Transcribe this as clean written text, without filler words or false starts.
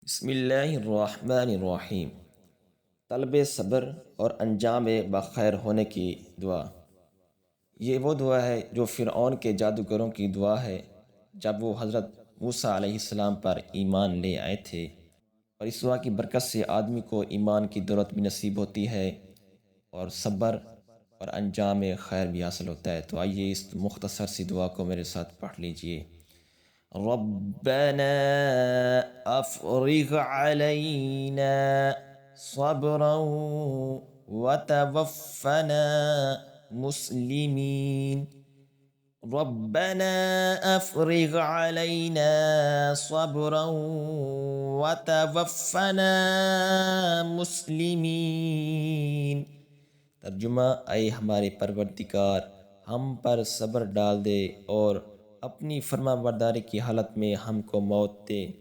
बिस्मिल्लाहिर्रहमानिर्रहीम। तलब सब्र और अंजाम बखैर होने की दुआ। ये वो दुआ है जो फ़िरऔन के जादूगरों की दुआ है जब वो हज़रत मूसा अलैहिस्सलाम पर ईमान ले आए थे। और इस दुआ की बरकत से आदमी को ईमान की दौलत भी नसीब होती है और सब्र और अंजाम खैर भी हासिल होता है। तो आइए इस मुख्तसर सी दुआ को मेरे साथ पढ़ लीजिए। रब्बना अफ़रिग़ अलैना सब्रन व तवफ़्फ़ना मुस्लिमीन। रब्बना अफ़रिग़ अलैना सब्रन व तवफ़्फ़ना मुस्लिमीन। तर्जुमा, ऐ हमारे परवरदिगार, हम पर सब्र डाल दे और अपनी फर्माबरदारी की हालत में हमको मौत दे।